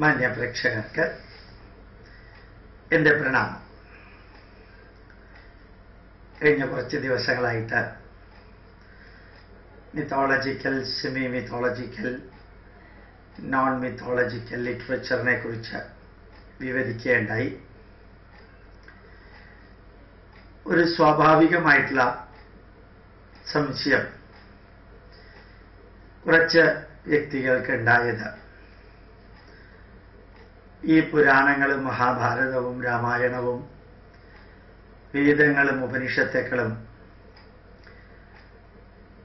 മാന്യ പ്രേക്ഷകർക്ക് എൻ്റെ പ്രണാമം. കഴിഞ്ഞ കുറച്ച് ദിവസങ്ങളായിട്ട് mythological, semi mythological, non mythological ലിറ്ററേച്ചറിനെ കുറിച്ച് വിവരിക്കുകയുണ്ടായി. ഒരു സ്വാഭാവികമായിട്ടുള്ള സംശയം കുറച്ച് വ്യക്തികൾക്ക് ഉണ്ടായത്, ഈ പുരാണങ്ങളും മഹാഭാരതവും രാമായണവും വേദങ്ങളും ഉപനിഷത്തുക്കളും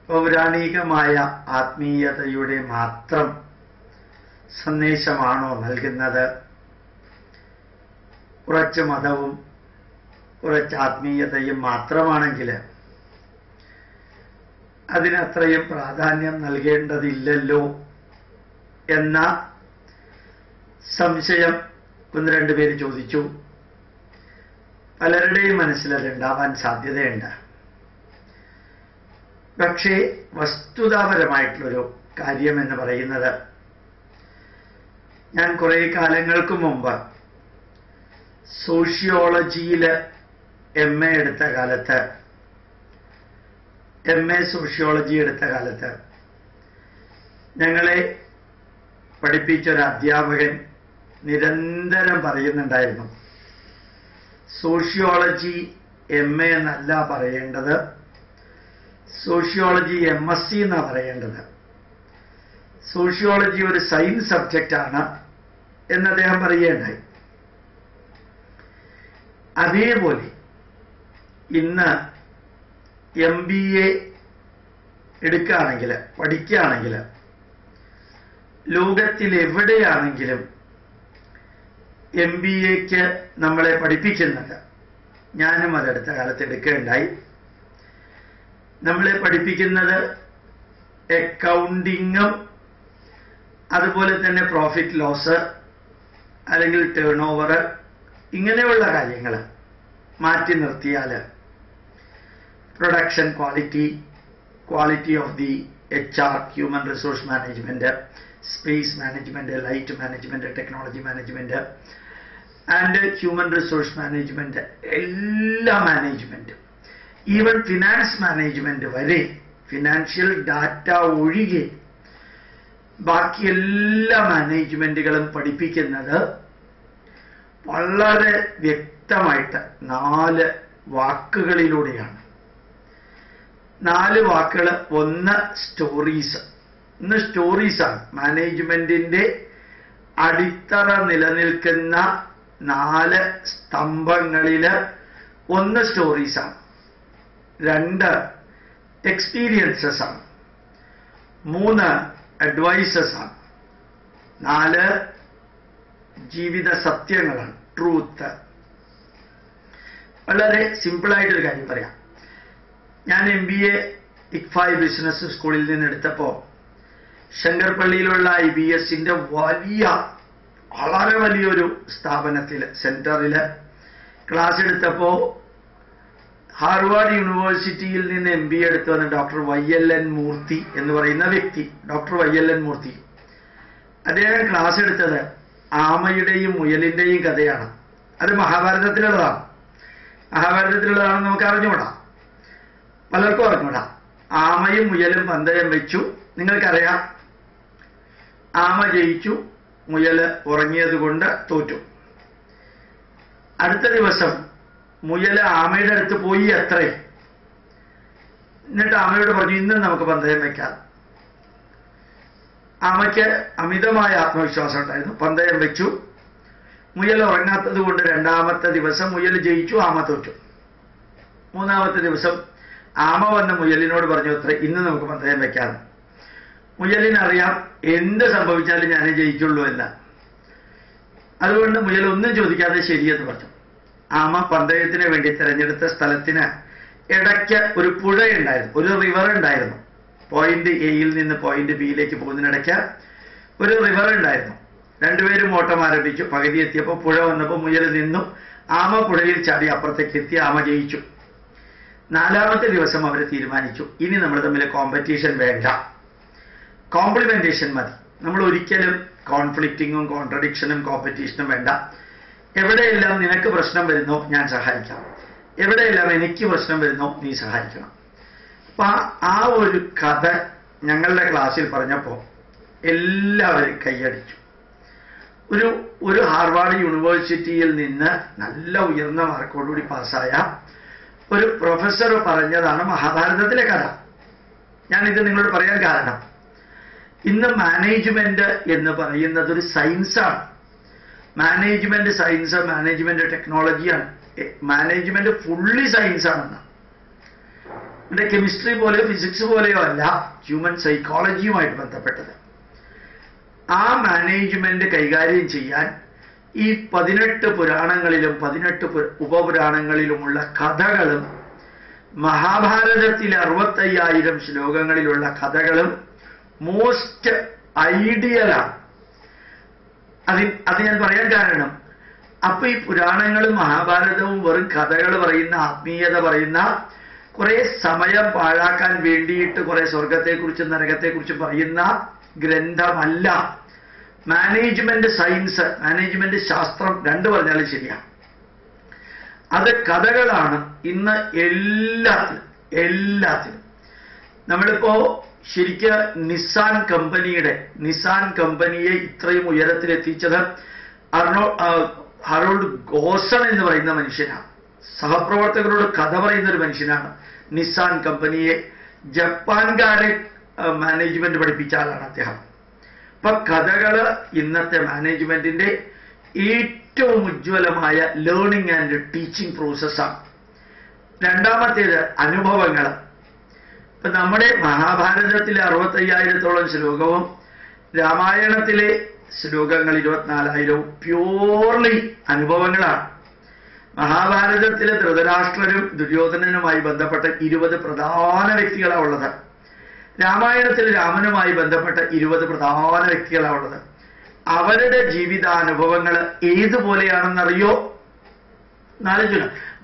പൗരാണികമായ ആത്മീയതയുടെ മാത്രം സന്ദേശമാണോ നൽകുന്നത്? കുറച്ച് മതവും കുറച്ച് ആത്മീയതയും മാത്രമാണെങ്കിൽ അതിനത്രയും പ്രാധാന്യം നൽകേണ്ടതില്ലല്ലോ എന്ന സംശയം ഒന്ന് രണ്ടുപേര് ചോദിച്ചു. പലരുടെയും മനസ്സിലതുണ്ടാവാൻ സാധ്യതയുണ്ട്. പക്ഷേ വസ്തുതാപരമായിട്ടുള്ളൊരു കാര്യം എന്ന് പറയുന്നത്, ഞാൻ കുറേ കാലങ്ങൾക്ക് മുമ്പ് സോഷ്യോളജിയിൽ MA എടുത്ത കാലത്ത്, MA സോഷ്യോളജി എടുത്ത കാലത്ത് ഞങ്ങളെ പഠിപ്പിച്ചൊരു അധ്യാപകൻ നിരന്തരം പറയുന്നുണ്ടായിരുന്നു, സോഷ്യോളജി MA എന്നല്ല പറയേണ്ടത്, സോഷ്യോളജി MSc എന്നാണ് പറയേണ്ടത്. സോഷ്യോളജി ഒരു സയൻസ് സബ്ജക്റ്റാണ് എന്ന് അദ്ദേഹം പറയുകയുണ്ടായി. അതേപോലെ ഇന്ന് MBA എടുക്കുകയാണെങ്കിൽ, പഠിക്കുകയാണെങ്കിൽ, ലോകത്തിലെവിടെയാണെങ്കിലും MBAക്ക് നമ്മളെ പഠിപ്പിക്കുന്നത്, ഞാനും അതെടുത്ത കാലത്ത് എടുക്കുകയുണ്ടായി, നമ്മളെ പഠിപ്പിക്കുന്നത് അക്കൗണ്ടിങ്ങും അതുപോലെ തന്നെ പ്രോഫിറ്റ് ലോസ് അല്ലെങ്കിൽ ടേൺ ഓവർ ഇങ്ങനെയുള്ള കാര്യങ്ങൾ മാറ്റി നിർത്തിയാൽ production quality, quality of the HR, human resource management, space management, light management, technology management and human resource management, എല്ലാ മാനേജ്മെന്റും, ഈവൻ ഫിനാൻസ് മാനേജ്മെന്റ് വരെ, ഫിനാൻഷ്യൽ ഡാറ്റ ഒഴികെ ബാക്കി എല്ലാ മാനേജ്മെന്റുകളും പഠിപ്പിക്കുന്നത് വളരെ വ്യക്തമായിട്ട് 4 വാക്കുകളിലൂടെയാണ്. 4 വാക്കുകൾ. ഒന്ന് സ്റ്റോറീസ്. ഇന്ന് സ്റ്റോറീസാണ് മാനേജ്മെന്റിന്റെ അടിത്തറ നിലനിൽക്കുന്ന 4 സ്തംഭങ്ങളില് ഒന്ന് സ്റ്റോറീസാണ്. 2 എക്സ്പീരിയൻസസ് ആണ്. 3 അഡ്വൈസസ് ആണ്. 4 ജീവിത സത്യങ്ങളാണ്, ട്രൂത്ത്. വളരെ സിമ്പിളായിട്ടൊരു കാര്യം പറയാം. ഞാൻ MBA ICFI ബിസിനസ് സ്കൂളിൽ നിന്ന് എടുത്തപ്പോൾ ശങ്കർപള്ളിയിലുള്ള IBSന്റെ വളരെ വലിയൊരു സ്ഥാപനത്തിൽ, സെന്ററിൽ ക്ലാസ് എടുത്തപ്പോൾ ഹാർവാർഡ് യൂണിവേഴ്സിറ്റിയിൽ നിന്ന് MBA എടുത്തു വന്ന ഡോക്ടർ YLN മൂർത്തി എന്ന് പറയുന്ന വ്യക്തി, ഡോക്ടർ YLN മൂർത്തി, അദ്ദേഹം ക്ലാസ് എടുത്തത് ആമയുടെയും മുയലിന്റെയും കഥയാണ്. അത് മഹാഭാരതത്തിലുള്ളതാണ്. മഹാഭാരതത്തിലുള്ളതാണെന്ന് നമുക്ക് അറിഞ്ഞുകൂടാ, പലർക്കും അറിഞ്ഞൂടാ. ആമയും മുയലും പന്തയം വെച്ചു. നിങ്ങൾക്കറിയാം, ആമ ജയിച്ചു, മുയല് ഉറങ്ങിയത് കൊണ്ട് തോറ്റു. അടുത്ത ദിവസം മുയല് ആമയുടെ അടുത്ത് പോയി അത്രേ. എന്നിട്ട് ആമയോട് പറഞ്ഞു, ഇന്ന് നമുക്ക് പന്തയം വെക്കാം. ആമയ്ക്ക് അമിതമായ ആത്മവിശ്വാസം ഉണ്ടായിരുന്നു. പന്തയം വെച്ചു. മുയൽ ഉറങ്ങാത്തത് കൊണ്ട് 2ാമത്തെ ദിവസം മുയൽ ജയിച്ചു, ആമ തോറ്റു. 3ാമത്തെ ദിവസം ആമ വന്ന മുയലിനോട് പറഞ്ഞു അത്ര, ഇന്ന് നമുക്ക് പന്തയം വെക്കാം. മുയലിനറിയാം എന്ത് സംഭവിച്ചാലും ഞാനേ ജയിക്കുള്ളൂ എന്ന്. അതുകൊണ്ട് മുയൽ ഒന്നും ചോദിക്കാതെ ശരിയെന്ന് പറഞ്ഞു. ആമ പന്തയത്തിന് വേണ്ടി തിരഞ്ഞെടുത്ത സ്ഥലത്തിന് ഇടയ്ക്ക് ഒരു പുഴയുണ്ടായിരുന്നു, ഒരു റിവർ ഉണ്ടായിരുന്നു. പോയിന്റ് എയിൽ നിന്ന് പോയിന്റ് ബിയിലേക്ക് പോകുന്നതിനിടയ്ക്ക് ഒരു റിവർ ഉണ്ടായിരുന്നു. രണ്ടുപേരും ഓട്ടം ആരംഭിച്ചു. പകുതി എത്തിയപ്പോൾ പുഴ വന്നപ്പോൾ മുയൽ നിന്നു. ആമ പുഴയിൽ ചാടി അപ്പുറത്തേക്ക് എത്തി. ആമ ജയിച്ചു. 4ാമത്തെ ദിവസം അവർ തീരുമാനിച്ചു, ഇനി നമ്മൾ തമ്മിൽ കോമ്പറ്റീഷൻ വേണ്ട, കോംപ്ലിമെന്റേഷൻ മതി. നമ്മൾ ഒരിക്കലും കോൺഫ്ലിക്റ്റിങ്ങും കോൺട്രഡിക്ഷനും കോമ്പറ്റീഷനും വേണ്ട. എവിടെയെല്ലാം നിനക്ക് പ്രശ്നം വരുന്നോ ഞാൻ സഹായിക്കാം, എവിടെയെല്ലാം എനിക്ക് പ്രശ്നം വരുന്നോ നീ സഹായിക്കണം. അപ്പൊ ആ ഒരു കഥ ഞങ്ങളുടെ ക്ലാസ്സിൽ പറഞ്ഞപ്പോൾ എല്ലാവരും കൈയടിച്ചു. ഒരു ഹാർവാർഡ് യൂണിവേഴ്സിറ്റിയിൽ നിന്ന് നല്ല ഉയർന്ന മാർക്കോടുകൂടി പാസ്സായ ഒരു പ്രൊഫസർ പറഞ്ഞതാണ് മഹാഭാരതത്തിലെ കഥ. ഞാനിത് നിങ്ങളോട് പറയാൻ കാരണം, ഇന്ന് മാനേജ്മെന്റ് എന്ന് പറയുന്നത് ഒരു സയൻസാണ്. മാനേജ്മെന്റ് സയൻസ്, മാനേജ്മെന്റ് ടെക്നോളജിയാണ്. മാനേജ്മെന്റ് ഫുള്ളി സയൻസാണെന്ന്. ഇവിടെ കെമിസ്ട്രി പോലെയോ ഫിസിക്സ് പോലെയോ അല്ല, ഹ്യൂമൻ സൈക്കോളജിയുമായിട്ട് ബന്ധപ്പെട്ടത്. ആ മാനേജ്മെന്റ് കൈകാര്യം ചെയ്യാൻ ഈ 18 പുരാണങ്ങളിലും 18 ഉപപുരാണങ്ങളിലുമുള്ള കഥകളും മഹാഭാരതത്തിലെ 65,000 ശ്ലോകങ്ങളിലുള്ള കഥകളും മോസ്റ്റ് ഐഡിയലാണ്. അത് ഞാൻ പറയാൻ കാരണം, അപ്പൊ ഈ പുരാണങ്ങളും മഹാഭാരതവും വെറും കഥകൾ പറയുന്ന, ആത്മീയത പറയുന്ന, കുറെ സമയം പാഴാക്കാൻ വേണ്ടിയിട്ട് കുറെ സ്വർഗത്തെക്കുറിച്ചും നരകത്തെക്കുറിച്ചും പറയുന്ന ഗ്രന്ഥമല്ല. മാനേജ്മെന്റ് സയൻസ്, മാനേജ്മെന്റ് ശാസ്ത്രം രണ്ടു പറഞ്ഞാലും ശരിയാണ്. അത് കഥകളാണ് ഇന്ന് എല്ലാത്തിനും. നമ്മളിപ്പോ ശരിക്ക് നിസാൻ കമ്പനിയെ ഇത്രയും ഉയരത്തിലെത്തിച്ചത് ഹറോൾഡ് ഗോസൺ എന്ന് പറയുന്ന മനുഷ്യനാണ്. സഹപ്രവർത്തകരോട് കഥ പറയുന്ന ഒരു മനുഷ്യനാണ്. നിസാൻ കമ്പനിയെ ജപ്പാൻകാരെ മാനേജ്മെന്റ് പഠിപ്പിച്ച ആളാണ് അദ്ദേഹം. അപ്പൊ കഥകള് ഇന്നത്തെ മാനേജ്മെന്റിന്റെ ഏറ്റവും ഉജ്ജ്വലമായ ലേണിംഗ് ആൻഡ് ടീച്ചിങ് പ്രോസസ്സാണ്. രണ്ടാമത്തേത് അനുഭവങ്ങൾ. ഇപ്പൊ നമ്മുടെ മഹാഭാരതത്തിലെ 65,000-ഓളം ശ്ലോകവും രാമായണത്തിലെ ശ്ലോകങ്ങൾ 24,000 പ്യൂർലി അനുഭവങ്ങളാണ്. മഹാഭാരതത്തിലെ ധൃതരാഷ്ട്രരും ദുര്യോധനനുമായി ബന്ധപ്പെട്ട 20 പ്രധാന വ്യക്തികളാണ് ഉള്ളത്. രാമായണത്തിൽ രാമനുമായി ബന്ധപ്പെട്ട 20 പ്രധാന വ്യക്തികളാണ് ഉള്ളത്. അവരുടെ ജീവിതാനുഭവങ്ങൾ ഏതുപോലെയാണെന്നറിയോ?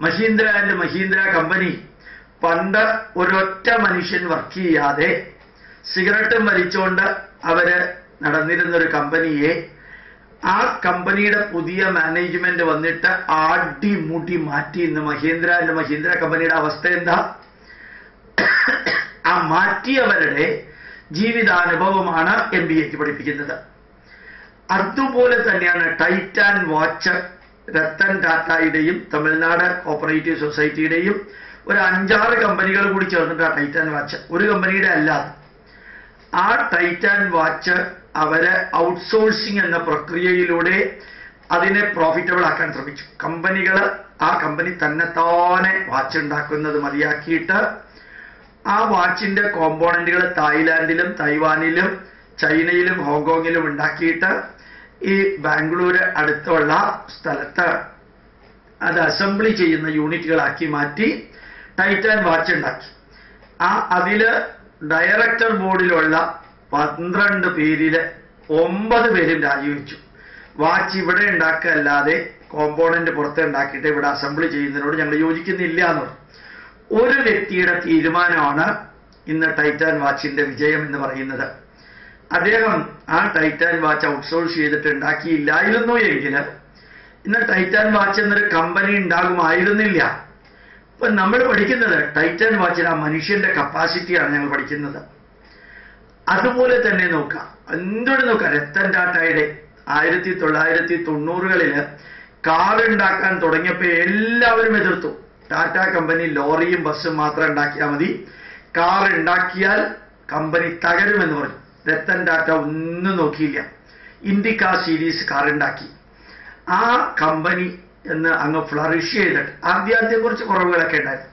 മഹീന്ദ്ര ആൻഡ് മഹീന്ദ്ര കമ്പനി പണ്ട് ഒരൊറ്റ മനുഷ്യൻ വർക്ക് ചെയ്യാതെ സിഗരറ്റും വലിച്ചുകൊണ്ട് അവര് നടന്നിരുന്നൊരു കമ്പനിയെ ആ കമ്പനിയുടെ പുതിയ മാനേജ്മെന്റ് വന്നിട്ട് ആടിമുടി മാറ്റി. ഇന്ന് മഹീന്ദ്ര ആൻഡ് മഹീന്ദ്ര കമ്പനിയുടെ അവസ്ഥ എന്താ? ആ മാറ്റിയവരുടെ ജീവിതാനുഭവമാണ് MBAക്ക് പഠിപ്പിക്കുന്നത്. അതുപോലെ തന്നെയാണ് ടൈറ്റാൻ വാച്ച്. രത്തൻ ടാറ്റയുടെയും തമിഴ്നാട് കോപ്പറേറ്റീവ് സൊസൈറ്റിയുടെയും ഒരു 5-6 കമ്പനികൾ കൂടി ചേർന്നിട്ടാണ് ടൈറ്റാൻ വാച്ച്. ഒരു കമ്പനിയുടെ അല്ലാതെ. ആ ടൈറ്റാൻ വാച്ച് അവര് ഔട്ട്സോഴ്സിംഗ് എന്ന പ്രക്രിയയിലൂടെ അതിനെ പ്രോഫിറ്റബിൾ ആക്കാൻ ശ്രമിച്ചു. ആ കമ്പനി തന്നെത്താനെ വാച്ച് ഉണ്ടാക്കുന്നത് മതിയാക്കിയിട്ട് ആ വാച്ചിന്റെ കോമ്പോണന്റുകൾ തായ്ലാന്റിലും തൈവാനിലും ചൈനയിലും ഹോങ്കോങ്ങിലും ഉണ്ടാക്കിയിട്ട് ഈ ബാംഗ്ലൂര് അടുത്തുള്ള സ്ഥലത്ത് അത് അസംബ്ലി ചെയ്യുന്ന യൂണിറ്റുകളാക്കി മാറ്റി ടൈറ്റാൻ വാച്ച് ഉണ്ടാക്കി. അതില് ഡയറക്ടർ ബോർഡിലുള്ള 12 പേരിൽ 9 പേരും രാജിവെച്ചു. വാച്ച് ഇവിടെ ഉണ്ടാക്കുകയല്ലാതെ കോമ്പോണന്റ് പുറത്ത് ഉണ്ടാക്കിയിട്ട് ഇവിടെ അസംബ്ലി ചെയ്യുന്നതിനോട് ഞങ്ങൾ യോജിക്കുന്നില്ല എന്നുള്ളത് ഒരു വ്യക്തിയുടെ തീരുമാനമാണ് ഇന്ന് ടൈറ്റാൻ വാച്ചിന്റെ വിജയം എന്ന് പറയുന്നത്. അദ്ദേഹം ആ ടൈറ്റാൻ വാച്ച് ഔട്ട്സോഴ്സ് ചെയ്തിട്ട് ഉണ്ടാക്കിയില്ലായിരുന്നു എങ്കിൽ ഇന്ന് ടൈറ്റാൻ വാച്ച് എന്നൊരു കമ്പനി ഉണ്ടാകുമായിരുന്നില്ല. അപ്പൊ നമ്മൾ പഠിക്കുന്നത് ടൈറ്റാൻ വാച്ചിന് ആ മനുഷ്യന്റെ കപ്പാസിറ്റിയാണ് ഞങ്ങൾ പഠിക്കുന്നത്. അതുപോലെ തന്നെ നോക്കാം, രത്തൻ ടാറ്റയുടെ 1990കളിൽ കാർ ഉണ്ടാക്കാൻ തുടങ്ങിയപ്പോൾ എല്ലാവരും എതിർത്തു. ടാറ്റ കമ്പനി ലോറിയും ബസ്സും മാത്രം ഉണ്ടാക്കിയാൽ മതി, കാർ ഉണ്ടാക്കിയാൽ കമ്പനി തകരുമെന്ന് പറഞ്ഞു. രത്തൻ ടാറ്റ ഒന്നും നോക്കിയില്ല, ഇൻഡിക്ക സീരീസ് കാർ ഉണ്ടാക്കി. ആ കമ്പനി എന്ന് അങ്ങ് ഫ്ലറിഷ് ചെയ്തിട്ട് ആദ്യം കുറച്ച് കുറവുകളൊക്കെ ഉണ്ടായിരുന്നു.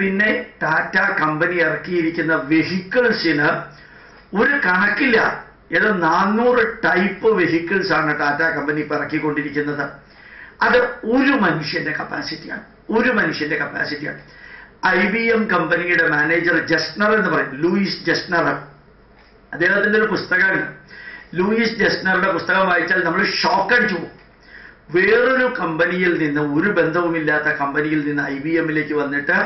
പിന്നെ ടാറ്റ കമ്പനി ഇറക്കിയിരിക്കുന്ന വെഹിക്കിൾസിന് ഒരു കണക്കില്ല. ഏതോ 400 ടൈപ്പ് വെഹിക്കിൾസ് ആണ് ടാറ്റ കമ്പനി ഇപ്പൊ ഇറക്കിക്കൊണ്ടിരിക്കുന്നത്. അത് ഒരു മനുഷ്യന്റെ കപ്പാസിറ്റിയാണ്. IBM കമ്പനിയുടെ മാനേജർ ജസ്നർ എന്ന് പറയും, ലൂയിസ് ജസ്നർ. അദ്ദേഹത്തിന്റെ ഒരു പുസ്തകമാണ്. ലൂയിസ് ജസ്നറുടെ പുസ്തകം വായിച്ചാൽ നമ്മൾ ഷോക്ക് അടിച്ചു പോകും. വേറൊരു കമ്പനിയിൽ നിന്ന്, ഒരു ബന്ധവുമില്ലാത്ത കമ്പനിയിൽ നിന്ന് IBMലേക്ക് വന്നിട്ട്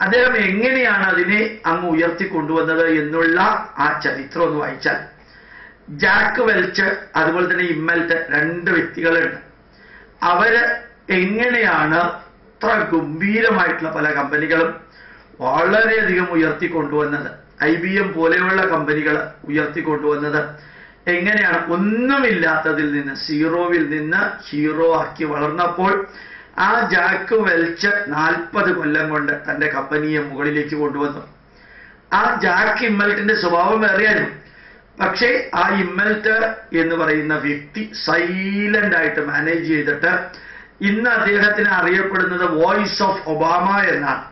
അദ്ദേഹം എങ്ങനെയാണ് അതിനെ അങ്ങ് ഉയർത്തിക്കൊണ്ടുവന്നത് എന്നുള്ള ആ ചരിത്രം ഒന്ന് വായിച്ചാൽ, ജാക്ക് വെൽച്ച് അതുപോലെ തന്നെ ഇമ്മൽറ്റ് 2 വ്യക്തികളുണ്ട്. അവര് എങ്ങനെയാണ് ഇത്ര ഗംഭീരമായിട്ടുള്ള പല കമ്പനികളും വളരെയധികം ഉയർത്തിക്കൊണ്ടുവന്നത്, IBM പോലെയുള്ള കമ്പനികൾ ഉയർത്തിക്കൊണ്ടുവന്നത് എങ്ങനെയാണ്, ഒന്നുമില്ലാത്തതിൽ നിന്ന് സീറോവിൽ നിന്ന് ഹീറോ ആക്കി വളർന്നപ്പോൾ ആ ജാക്ക് വെൽച്ച് 40 കൊല്ലം കൊണ്ട് തന്റെ കമ്പനിയെ മുകളിലേക്ക് കൊണ്ടുവന്നു. ആ ജാക്ക് ഇമ്മൽറ്റിന്റെ സ്വഭാവം വേറെയായിരുന്നു. പക്ഷേ ആ ഇമ്മൽറ്റ് എന്ന് പറയുന്ന വ്യക്തി സൈലന്റ് ആയിട്ട് മാനേജ് ചെയ്തിട്ട് ഇന്ന് അദ്ദേഹത്തിന് അറിയപ്പെടുന്നത് വോയിസ് ഓഫ് ഒബാമ എന്നാണ്.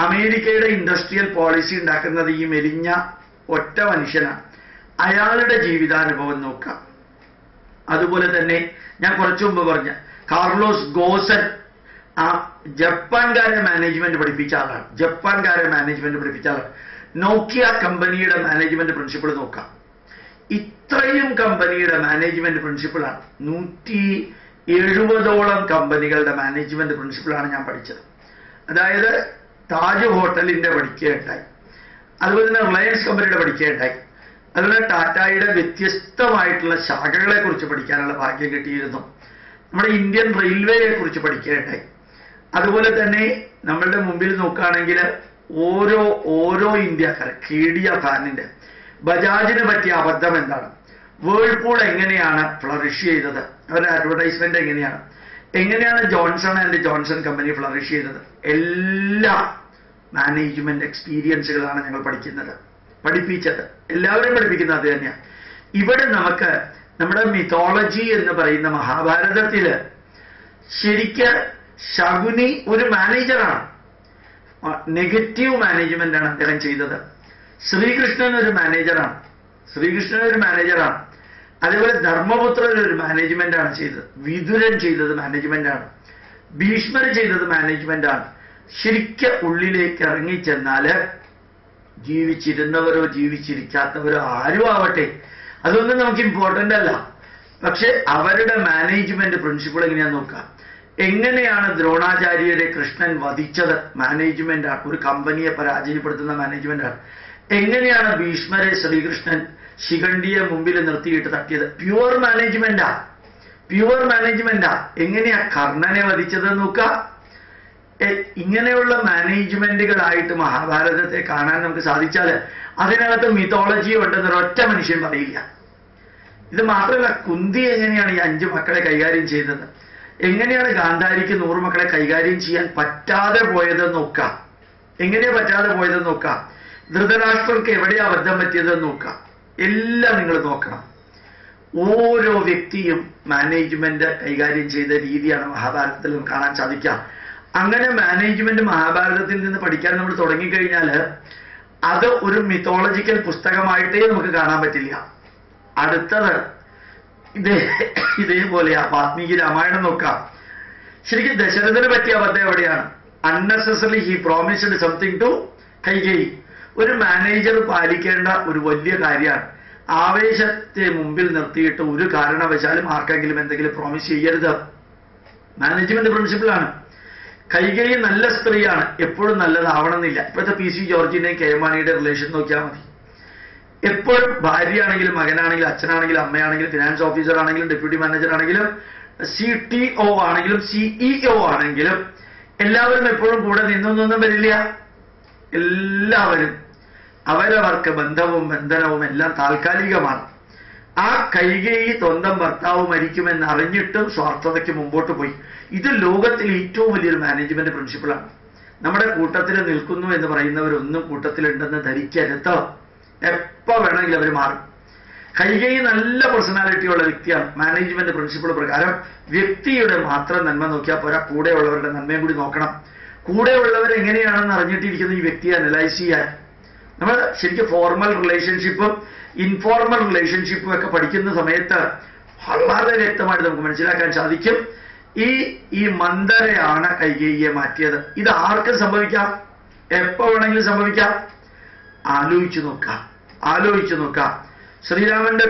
അമേരിക്കയുടെ ഇൻഡസ്ട്രിയൽ പോളിസി ഉണ്ടാക്കുന്നത് ഈ മെലിഞ്ഞ ഒറ്റ മനുഷ്യനാണ്. അയാളുടെ ജീവിതാനുഭവം നോക്കാം. അതുപോലെ തന്നെ ഞാൻ കുറച്ചു മുമ്പ് പറഞ്ഞ കാർലോസ് ഗോസൻ, ആ ജപ്പാൻകാരെ മാനേജ്മെന്റ് പഠിപ്പിച്ച ആളാണ്. നോക്കിയ കമ്പനിയുടെ മാനേജ്മെന്റ് പ്രിൻസിപ്പിൾ നോക്കാം. ഇത്രയും കമ്പനിയുടെ മാനേജ്മെന്റ് പ്രിൻസിപ്പിളാണ്, 170ഓളം കമ്പനികളുടെ മാനേജ്മെന്റ് പ്രിൻസിപ്പിളാണ് ഞാൻ പഠിച്ചത്. അതായത് താജ് ഹോട്ടലിന്റെ പഠിക്കുകയുണ്ടായി, അതുപോലെ തന്നെ റിലയൻസ് കമ്പനിയുടെ പഠിക്കുകയുണ്ടായി, അതുപോലെ ടാറ്റായുടെ വ്യത്യസ്തമായിട്ടുള്ള ശാഖകളെ കുറിച്ച് പഠിക്കാനുള്ള ഭാഗ്യം കിട്ടിയിരുന്നു. നമ്മുടെ ഇന്ത്യൻ റെയിൽവേയെ കുറിച്ച് പഠിക്കുകയുണ്ടായി. അതുപോലെ തന്നെ നമ്മളുടെ മുമ്പിൽ നോക്കുകയാണെങ്കിൽ ഓരോ ഇന്ത്യക്കാർ, കേഡിയ ഫാനിന്റെ, ബജാജിന് പറ്റിയ അബദ്ധം എന്താണ്, വേൾപൂൾ എങ്ങനെയാണ് ഫ്ലറിഷ് ചെയ്തത്, അവരുടെ അഡ്വർടൈസ്മെന്റ് എങ്ങനെയാണ് Johnson and Johnson company flourish ചെയ്തത്, എല്ലാ മാനേജ്മെന്റ് എക്സ്പീരിയൻസുകളാണ് ഞങ്ങൾ പഠിപ്പിച്ചത്. എല്ലാവരും പഠിപ്പിക്കുന്നത് അത് തന്നെയാണ്. ഇവിടെ നമുക്ക് നമ്മുടെ മിത്തോളജി എന്ന് പറയുന്ന മഹാഭാരതത്തില് ശരിക്ക് ശകുനി ഒരു മാനേജറാണ്, നെഗറ്റീവ് മാനേജ്മെന്റ് ആണ് അദ്ദേഹം ചെയ്തത്. ശ്രീകൃഷ്ണൻ ഒരു മാനേജറാണ്. അതേപോലെ ധർമ്മപുത്രൻ ഒരു മാനേജ്മെന്റ് ആണ് ചെയ്തത്. വിതുരൻ ചെയ്തത് മാനേജ്മെന്റ് ആണ്. ഭീഷ്മർ ചെയ്തത് മാനേജ്മെന്റ് ആണ്. ശരിക്ക് ഉള്ളിലേക്ക് ഇറങ്ങിച്ചെന്നാല് ജീവിച്ചിരുന്നവരോ ജീവിച്ചിരിക്കാത്തവരോ ആരും ആവട്ടെ, അതൊന്നും നമുക്ക് ഇമ്പോർട്ടന്റ് അല്ല. പക്ഷെ അവരുടെ മാനേജ്മെന്റ് പ്രിൻസിപ്പിൾ എങ്ങനെയാന്ന് നോക്കാം. എങ്ങനെയാണ് ദ്രോണാചാര്യരെ കൃഷ്ണൻ വധിച്ചത്, മാനേജ്മെന്റാണ്. ഒരു കമ്പനിയെ പരാജയപ്പെടുത്തുന്ന മാനേജ്മെന്റാണ്. എങ്ങനെയാണ് ഭീഷ്മരെ ശ്രീകൃഷ്ണൻ ശിഖണ്ഡിയെ മുമ്പിൽ നിർത്തിയിട്ട് തട്ടിയത്, പ്യുവർ മാനേജ്മെന്റാ. എങ്ങനെയാ കർണനെ വധിച്ചത് നോക്കുക. ഇങ്ങനെയുള്ള മാനേജ്മെന്റുകളായിട്ട് മഹാഭാരതത്തെ കാണാൻ നമുക്ക് സാധിച്ചാൽ അതിനകത്ത് മിത്തോളജി ഉണ്ടെന്ന് ഒരൊറ്റ മനുഷ്യൻ പറയില്ല. ഇത് മാത്രമല്ല, കുന്തി എങ്ങനെയാണ് ഈ 5 മക്കളെ കൈകാര്യം ചെയ്തത്, എങ്ങനെയാണ് ഗാന്ധാരിക്ക് 100 മക്കളെ കൈകാര്യം ചെയ്യാൻ പറ്റാതെ പോയതെന്ന് നോക്കാം. ധൃതരാഷ്ട്രർക്ക് എവിടെ അബദ്ധം പറ്റിയതെന്ന് നോക്കാം. എല്ലാം നിങ്ങൾ നോക്കണം. ഓരോ വ്യക്തിയും മാനേജ്മെന്റ് കൈകാര്യം ചെയ്ത രീതിയാണ് മഹാഭാരതത്തിൽ നമുക്ക് കാണാൻ സാധിക്കുക. അങ്ങനെ മാനേജ്മെന്റ് മഹാഭാരതത്തിൽ നിന്ന് പഠിക്കാൻ നമ്മൾ തുടങ്ങിക്കഴിഞ്ഞാൽ അത് ഒരു മിത്തോളജിക്കൽ പുസ്തകമായിട്ടേ നമുക്ക് കാണാൻ പറ്റില്ല. അടുത്തത് ഇതേപോലെയാ വാൽമീകി രാമായണം നോക്കാം. ശരിക്കും ദശരഥന് പറ്റിയ അബദ്ധം എവിടെയാണ്, unnecessary he promised something to Kaikeyi. ഒരു മാനേജർ പാലിക്കേണ്ട ഒരു വലിയ കാര്യമാണ്. ആവേശത്തെ മുമ്പിൽ നിർത്തിയിട്ട് ഒരു കാരണവശാലും ആർക്കെങ്കിലും എന്തെങ്കിലും പ്രോമിസ് ചെയ്യരുത്. മാനേജ്മെന്റ് പ്രിൻസിപ്പിളാണ്. കൈകേയി നല്ല സ്ത്രീയാണ്, എപ്പോഴും നല്ലതാവണമെന്നില്ല. ഇപ്പോഴത്തെ PC ജോർജിന്റെയും കെ മാണിയുടെ റിലേഷൻ നോക്കിയാൽ മതി. എപ്പോഴും ഭാര്യയാണെങ്കിലും മകനാണെങ്കിലും അച്ഛനാണെങ്കിലും അമ്മയാണെങ്കിലും ഫിനാൻസ് ഓഫീസർ ആണെങ്കിലും ഡെപ്യൂട്ടി മാനേജർ ആണെങ്കിലും CTO ആണെങ്കിലും CEO ആണെങ്കിലും എല്ലാവരും എപ്പോഴും കൂടെ നിന്നൊന്നും വരില്ല. എല്ലാവരും അവരവർക്ക് ബന്ധനവും എല്ലാം താൽക്കാലികമാണ്. ആ കൈകേയി സ്വന്തം ഭർത്താവ് മരിക്കുമെന്ന് അറിഞ്ഞിട്ടും സ്വാർത്ഥതയ്ക്ക് മുമ്പോട്ട് പോയി. ഇത് ലോകത്തിൽ ഏറ്റവും വലിയൊരു മാനേജ്മെന്റ് പ്രിൻസിപ്പിളാണ്. നമ്മുടെ കൂട്ടത്തിൽ നിൽക്കുന്നു എന്ന് പറയുന്നവരൊന്നും കൂട്ടത്തിലുണ്ടെന്ന് ധരിക്കരുത്. എപ്പോൾ വേണമെങ്കിലും അവർ മാറും. കൈകേയി നല്ല പേഴ്സണാലിറ്റിയുള്ള വ്യക്തിയാണ്. മാനേജ്മെന്റ് പ്രിൻസിപ്പിൾ പ്രകാരം വ്യക്തിയുടെ മാത്രം നന്മ നോക്കിയാൽ പോരാ, കൂടെയുള്ളവരുടെ നന്മയും കൂടി നോക്കണം. കൂടെയുള്ളവർ എങ്ങനെയാണെന്ന് അറിഞ്ഞിട്ടിരിക്കുന്ന ഈ വ്യക്തിയെ അനലൈസ് ചെയ്യാൻ നമ്മൾ ശരിക്കും ഫോർമൽ റിലേഷൻഷിപ്പും ഇൻഫോർമൽ റിലേഷൻഷിപ്പും ഒക്കെ പഠിക്കുന്ന സമയത്ത് വളരെ വ്യക്തമായിട്ട് നമുക്ക് മനസ്സിലാക്കാൻ സാധിക്കും. ഈ മന്ദരയാണ് കൈകേയിയെ മാറ്റിയത്. ഇത് ആർക്കും സംഭവിക്കാം, എപ്പോ വേണമെങ്കിലും സംഭവിക്കാം. ആലോചിച്ചു നോക്കാം. ശ്രീരാമന്റെ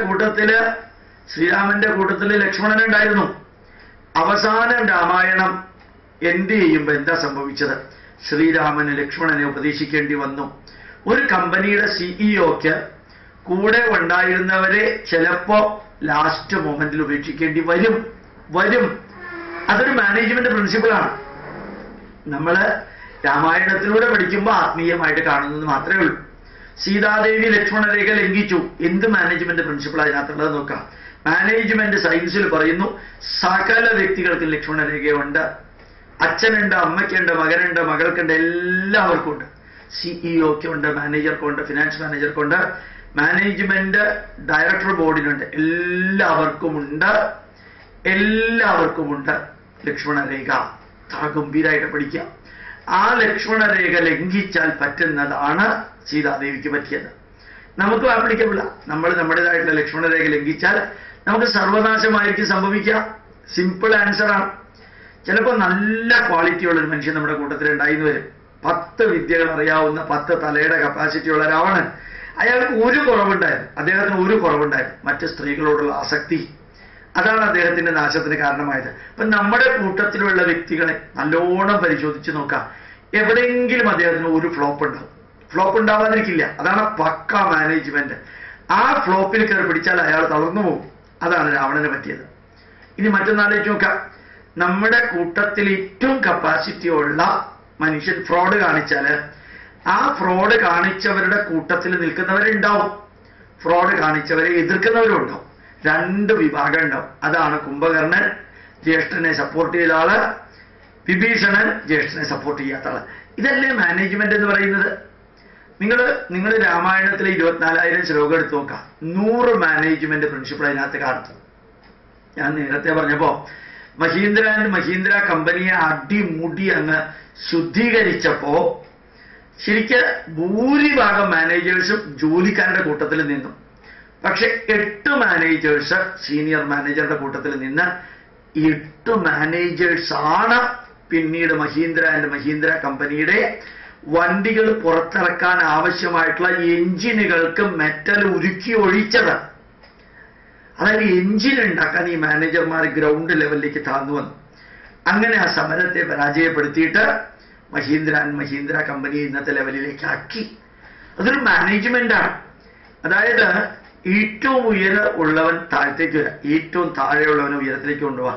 കൂട്ടത്തില് ലക്ഷ്മണനുണ്ടായിരുന്നു. അവസാനം രാമായണം എന്ത് ചെയ്യുമ്പോ എന്താ സംഭവിച്ചത്? ശ്രീരാമന് ലക്ഷ്മണനെ ഉപദേശിക്കേണ്ടി വന്നു. ഒരു കമ്പനിയുടെ സിഇഒക്ക് കൂടെ ഉണ്ടായിരുന്നവരെ ചിലപ്പോ ലാസ്റ്റ് മൊമെന്റിൽ ഉപേക്ഷിക്കേണ്ടി വരും. അതൊരു മാനേജ്മെന്റ് പ്രിൻസിപ്പിളാണ്. നമ്മള് രാമായണത്തിലൂടെ പഠിക്കുമ്പോൾ ആത്മീയമായിട്ട് കാണുന്നത് മാത്രമേ ഉള്ളൂ. സീതാദേവി ലക്ഷ്മണരേഖ ലംഘിച്ചു. എന്ത് മാനേജ്മെന്റ് പ്രിൻസിപ്പിൾ അതിനകത്തുള്ളത് നോക്കാം. മാനേജ്മെന്റ് സയൻസിൽ പറയുന്നു സകല വ്യക്തികൾക്ക് ലക്ഷ്മണരേഖയുണ്ട്. അച്ഛനുണ്ട്, അമ്മയ്ക്കുണ്ട്, മകനുണ്ട്, മകൾക്കുണ്ട്, എല്ലാവർക്കും ഉണ്ട്. സിഇഒക്കുണ്ട്, മാനേജർക്കുണ്ട്, ഫിനാൻസ് മാനേജർക്കുണ്ട്, മാനേജ്മെന്റ് ഡയറക്ടർ ബോർഡിനുണ്ട്, എല്ലാവർക്കുമുണ്ട് ലക്ഷ്മണരേഖ. ഗംഭീരമായിട്ട് പഠിക്കുക. ആ ലക്ഷ്മണരേഖ ലംഘിച്ചാൽ പറ്റുന്നതാണ് സീതാദേവിക്ക് പറ്റിയത്. നമുക്ക് ആപ്ലിക്കബിള. നമ്മൾ നമ്മുടേതായിട്ടുള്ള ലക്ഷ്മണരേഖ ലംഘിച്ചാൽ നമുക്ക് സർവനാശമായിരിക്കും സംഭവിക്കുക. സിമ്പിൾ ആൻസറാണ്. ചിലപ്പോൾ നല്ല ക്വാളിറ്റിയുള്ളൊരു മനുഷ്യൻ നമ്മുടെ കൂട്ടത്തിൽ ഉണ്ടായിന്ന് വരും. 10 വിദ്യകൾ അറിയാവുന്ന 10 തലയുടെ കപ്പാസിറ്റി ഉള്ള ഒരാളാണ്. അയാൾക്ക് ഒരു കുറവുണ്ടായിരുന്നു, അദ്ദേഹത്തിന് ഒരു കുറവുണ്ടായിരുന്നു, മറ്റ് സ്ത്രീകളോടുള്ള ആസക്തി. അതാണ് അദ്ദേഹത്തിന്റെ നാശത്തിന് കാരണമായത്. അപ്പൊ നമ്മുടെ കൂട്ടത്തിലുള്ള വ്യക്തികളെ നല്ലോണം പരിശോധിച്ച് നോക്കാം. എവിടെയെങ്കിലും അദ്ദേഹത്തിന് ഒരു ഫ്ലോപ്പ് ഉണ്ടാവും. ഫ്ലോപ്പ് ഉണ്ടാവാതിരിക്കില്ല. അതാണ് പക്ക മാനേജ്മെന്റ്. ആ ഫ്ലോപ്പിൽ കയറി പിടിച്ചാൽ അയാൾ തളർന്നു പോകും. അതാണ് രാവണന് പറ്റിയത്. ഇനി മറ്റൊന്നാലോചിച്ച് നോക്കാം. നമ്മുടെ കൂട്ടത്തിൽ ഏറ്റവും കപ്പാസിറ്റി ഉള്ള മനുഷ്യൻ ഫ്രോഡ് കാണിച്ചാൽ ആ ഫ്രോഡ് കാണിച്ചവരുടെ കൂട്ടത്തിൽ നിൽക്കുന്നവരുണ്ടാവും, ഫ്രോഡ് കാണിച്ചവരെ എതിർക്കുന്നവരും ഉണ്ടാവും. 2 വിഭാഗം ഉണ്ടാവും. അതാണ് കുംഭകർണൻ ജ്യേഷ്ഠനെ സപ്പോർട്ട് ചെയ്ത ആള്, വിഭീഷണൻ ജ്യേഷ്ഠനെ സപ്പോർട്ട് ചെയ്യാത്ത ആള്. ഇതല്ലേ മാനേജ്മെന്റ് എന്ന് പറയുന്നത്. നിങ്ങൾ രാമായണത്തിലെ 24,000 ശ്ലോകം എടുത്ത് നോക്കാം. 100 മാനേജ്മെന്റ് പ്രിൻസിപ്പിൾ അതിനകത്ത് കാണും. ഞാൻ നേരത്തെ പറഞ്ഞപ്പോ മഹീന്ദ്ര കമ്പനിയെ അടിമുടി അങ്ങ് ശുദ്ധീകരിച്ചപ്പോ ശരിക്ക് ഭൂരിഭാഗം മാനേജേഴ്സും ജോലിക്കാരുടെ കൂട്ടത്തിൽ നിന്നു. പക്ഷെ 8 മാനേജേഴ്സ് സീനിയർ മാനേജറുടെ കൂട്ടത്തിൽ നിന്ന് 8 മാനേജേഴ്സാണ് പിന്നീട് മഹീന്ദ്ര കമ്പനിയുടെ വണ്ടികൾ പുറത്തിറക്കാൻ ആവശ്യമായിട്ടുള്ള എഞ്ചിനുകൾക്ക് മെറ്റൽ ഉരുക്കി ഒഴിച്ചത്. അതായത് എഞ്ചിൻ ഉണ്ടാക്കാൻ ഈ മാനേജർമാർ ഗ്രൗണ്ട് ലെവലിലേക്ക് താഴ്ന്നു വന്നു. അങ്ങനെ ആ സമരത്തെ പരാജയപ്പെടുത്തിയിട്ട് മഹീന്ദ്ര കമ്പനി ഇന്നത്തെ ലെവലിലേക്ക് ആക്കി. അതൊരു മാനേജ്മെന്റാണ്. അതായത് ഏറ്റവും ഉള്ളവൻ താഴത്തേക്ക് വരാം, ഏറ്റവും താഴെയുള്ളവനെ ഉയരത്തിലേക്ക് കൊണ്ടുപോവാ.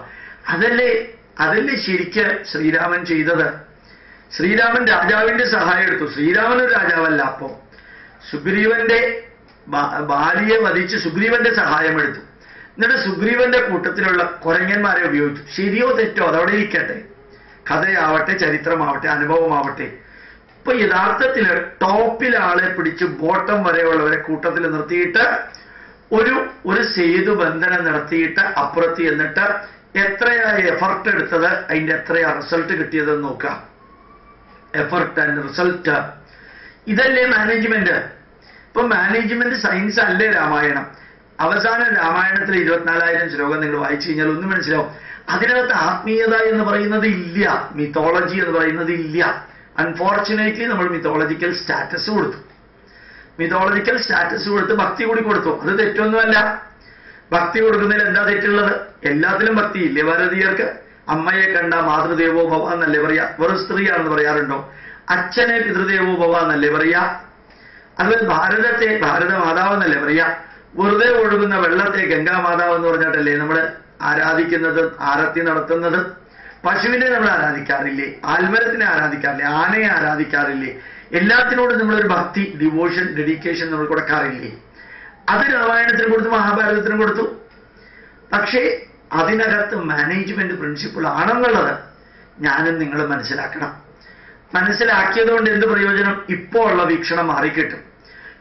അതല്ലേ ശരിക്ക് ശ്രീരാമൻ ചെയ്തത്. ശ്രീരാമൻ രാജാവിന്റെ സഹായം എടുത്തു. ശ്രീരാമൻ ഒരു രാജാവല്ല. അപ്പോ സുഗ്രീവന്റെ ഭാര്യയെ വധിച്ച് സുഗ്രീവന്റെ സഹായം എടുത്തു. എന്നിട്ട് സുഗ്രീവന്റെ കൂട്ടത്തിലുള്ള കുരങ്ങന്മാരെ ഉപയോഗിച്ചു. ശരിയോ തെറ്റോ അതവിടെ ഇരിക്കട്ടെ. കഥയാവട്ടെ, ചരിത്രമാവട്ടെ, അനുഭവമാവട്ടെ. ഇപ്പൊ യഥാർത്ഥത്തിൽ ടോപ്പിൽ ആളെ പിടിച്ച് ബോട്ടം വരെയുള്ളവരെ കൂട്ടത്തിൽ നിർത്തിയിട്ട് ഒരു സേതു ബന്ധനം നടത്തിയിട്ട് അപ്പുറത്ത് എന്നിട്ട് എത്രയാ എഫർട്ട് എടുത്തത്, അതിന്റെ എത്രയാ റിസൾട്ട് കിട്ടിയതെന്ന് നോക്കാം. Effort and result. ഇതല്ലേ മാനേജ്മെന്റ്. ഇപ്പൊ മാനേജ്മെന്റ് സയൻസ് അല്ലേ രാമായണം. അവസാനം രാമായണത്തിൽ 24,000 ശ്ലോകം നിങ്ങൾ വായിച്ചു കഴിഞ്ഞാൽ ഒന്നും മനസ്സിലാവും. അതിനകത്ത് ആത്മീയത എന്ന് പറയുന്നത് ഇല്ല, മിത്തോളജി എന്ന് പറയുന്നത് ഇല്ല. അൺഫോർച്ചുനേറ്റ്ലി നമ്മൾ മിത്തോളജിക്കൽ സ്റ്റാറ്റസ് കൊടുത്തു. ഭക്തി കൂടി കൊടുത്തു. അത് തെറ്റൊന്നുമല്ല. ഭക്തി കൊടുക്കുന്നതിൽ എന്താ തെറ്റുള്ളത്? എല്ലാത്തിലും ഭക്തി ഇല്ലേ ഭാരതീയർക്ക്? അമ്മയെ കണ്ട മാതൃദേവോ ഭവ എന്നല്ലേ പറയാ? വെറും സ്ത്രീയാണെന്ന് പറയാറുണ്ടോ? അച്ഛനെ പിതൃദേവോ ഭവ എന്നല്ലേ പറയാ? അതുപോലെ ഭാരതത്തെ ഭാരതമാതാവ് എന്നല്ലേ പറയാ? വെറുതെ ഒഴുകുന്ന വെള്ളത്തെ ഗംഗാമാതാവ് എന്ന് പറഞ്ഞിട്ടല്ലേ നമ്മൾ ആരാധിക്കുന്നത്, ആരത്തി നടത്തുന്നത്? പശുവിനെ നമ്മൾ ആരാധിക്കാറില്ലേ? ആൽമരത്തിനെ ആരാധിക്കാറില്ലേ? ആനയെ ആരാധിക്കാറില്ലേ? എല്ലാത്തിനോടും നമ്മളൊരു ഭക്തി, ഡിവോഷൻ, ഡെഡിക്കേഷൻ നമ്മൾ കൊടുക്കാറില്ലേ? അത് രാമായണത്തിന് കൊടുത്തു, മഹാഭാരതത്തിന് കൊടുത്തു. പക്ഷേ അതിനകത്ത് മാനേജ്മെന്റ് പ്രിൻസിപ്പിൾ ആണെന്നുള്ളത് ഞാനും നിങ്ങൾ മനസ്സിലാക്കണം. മനസ്സിലാക്കിയതുകൊണ്ട് എന്ത് പ്രയോജനം? ഇപ്പോൾ ഉള്ള വീക്ഷണം മാറിക്കിട്ടും.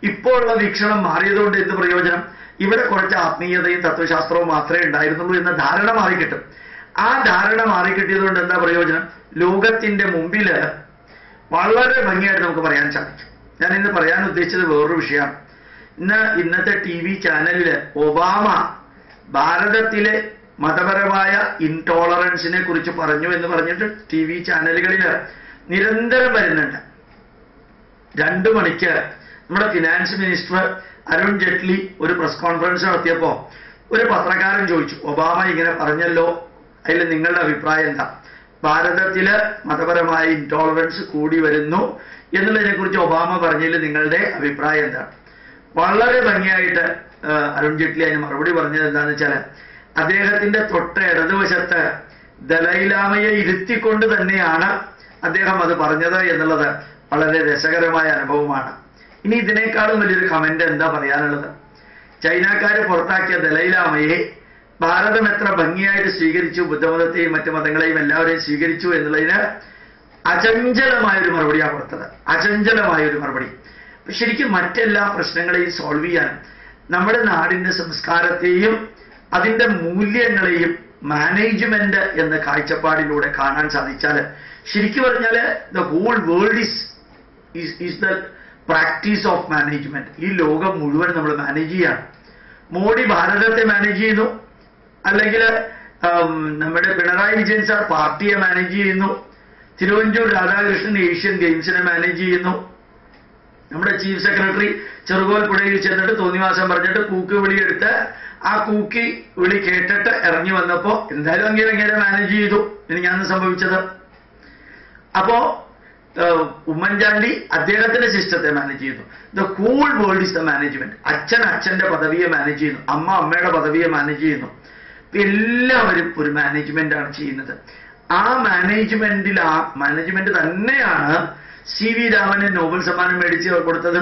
ഇപ്പോൾ ഉള്ള വീക്ഷണം മാറിയതുകൊണ്ട് എന്ത് പ്രയോജനം? ഇവിടെ കുറച്ച് ആത്മീയതയും തത്വശാസ്ത്രവും മാത്രമേ ഉണ്ടായിരുന്നുള്ളൂ എന്ന ധാരണ മാറിക്കിട്ടും. ആ ധാരണ മാറിക്കിട്ടിയതുകൊണ്ട് എന്താ പ്രയോജനം? ലോകത്തിന്റെ മുമ്പിൽ വളരെ ഭംഗിയായിട്ട് നമുക്ക് പറയാൻ സാധിക്കും. ഞാൻ ഇന്ന് പറയാൻ ഉദ്ദേശിച്ചത് വേറൊരു വിഷയമാണ്. ഇന്നത്തെ TV ചാനലില് ഒബാമ ഭാരതത്തിലെ മതപരമായ ഇൻടോളറൻസിനെ കുറിച്ച് പറഞ്ഞു എന്ന് പറഞ്ഞിട്ട് TV ചാനലുകളിൽ നിരന്തരം വരുന്നുണ്ട്. 2 മണിക്ക് നമ്മുടെ ഫിനാൻസ് മിനിസ്റ്റർ അരുൺ ജെയ്റ്റ്ലി ഒരു പ്രസ് കോൺഫറൻസ് നടത്തിയപ്പോ ഒരു പത്രക്കാരൻ ചോദിച്ചു, ഒബാമ ഇങ്ങനെ പറഞ്ഞല്ലോ, അതിൽ നിങ്ങളുടെ അഭിപ്രായം എന്താ? ഭാരതത്തില് മതപരമായ ഇൻടോളറൻസ് കൂടി വരുന്നു എന്നുള്ളതിനെക്കുറിച്ച് ഒബാമ പറഞ്ഞതിൽ നിങ്ങളുടെ അഭിപ്രായം എന്താണ്? വളരെ ഭംഗിയായിട്ട് അരുൺ ജെയ്റ്റ്ലി അതിന് മറുപടി പറഞ്ഞത് എന്താണെന്ന് വെച്ചാൽ, അദ്ദേഹത്തിന്റെ തൊട്ട് ഇടതുവശത്ത് ദലൈലാമയെ ഇരുത്തിക്കൊണ്ട് തന്നെയാണ് അദ്ദേഹം അത് പറഞ്ഞത് എന്നുള്ളത് വളരെ രസകരമായ അനുഭവമാണ്. ഇനി ഇതിനേക്കാളും വലിയൊരു കമന്റ് എന്താ പറയാനുള്ളത്? ചൈനക്കാര് പുറത്താക്കിയ ദലൈലാമയെ ഭാരതം എത്ര ഭംഗിയായിട്ട് സ്വീകരിച്ചു, ബുദ്ധമതത്തെയും മറ്റു മതങ്ങളെയും എല്ലാവരെയും സ്വീകരിച്ചു എന്നുള്ളതിന് അചഞ്ചലമായൊരു മറുപടിയാണ് കൊടുത്തത്. അചഞ്ചലമായൊരു മറുപടി. ശരിക്കും മറ്റെല്ലാ പ്രശ്നങ്ങളെയും സോൾവ് ചെയ്യാൻ നമ്മുടെ നാടിന്റെ സംസ്കാരത്തെയും അതിന്റെ മൂല്യങ്ങളെയും മാനേജ്മെന്റ് എന്ന കാഴ്ചപ്പാടിലൂടെ കാണാൻ സാധിച്ചാൽ, ശരിക്കും പറഞ്ഞാൽ the whole world is the practice of management. ഈ ലോകം മുഴുവൻ നമ്മൾ മാനേജ് ചെയ്യാണ്. മോഡി ഭാരതത്തെ മാനേജ് ചെയ്യുന്നു, അല്ലെങ്കിൽ നമ്മുടെ പിണറായി വിജയൻ സാർ പാർട്ടിയെ മാനേജ് ചെയ്യുന്നു, തിരുവഞ്ചൂർ രാധാകൃഷ്ണൻ ഏഷ്യൻ ഗെയിംസിനെ മാനേജ് ചെയ്യുന്നു, നമ്മുടെ ചീഫ് സെക്രട്ടറി ചെറുകോൽപ്പുഴയിൽ ചെന്നിട്ട് തോന്നിവാസം പറഞ്ഞിട്ട് കൂക്ക് വിളിയെടുത്ത് ആ കൂക്കി വിളി കേട്ടിട്ട് ഇറങ്ങി വന്നപ്പോ എന്തായാലും അങ്ങനെ മാനേജ് ചെയ്തു. എനിക്കാണ് സംഭവിച്ചത്. അപ്പോ ഉമ്മൻചാണ്ടി അദ്ദേഹത്തിന്റെ സിസ്റ്റത്തെ മാനേജ് ചെയ്യുന്നു. The whole world is the management. അച്ഛൻ അച്ഛന്റെ പദവിയെ മാനേജ് ചെയ്യുന്നു, അമ്മ അമ്മയുടെ പദവിയെ മാനേജ് ചെയ്യുന്നു. എല്ലാവരും ഒരു മാനേജ്മെന്റാണ് ചെയ്യുന്നത്. ആ മാനേജ്മെന്റ് തന്നെയാണ് സി വി രാമന് നോബൽ സമ്മാനം മേടിച്ച് കൊടുത്തത്.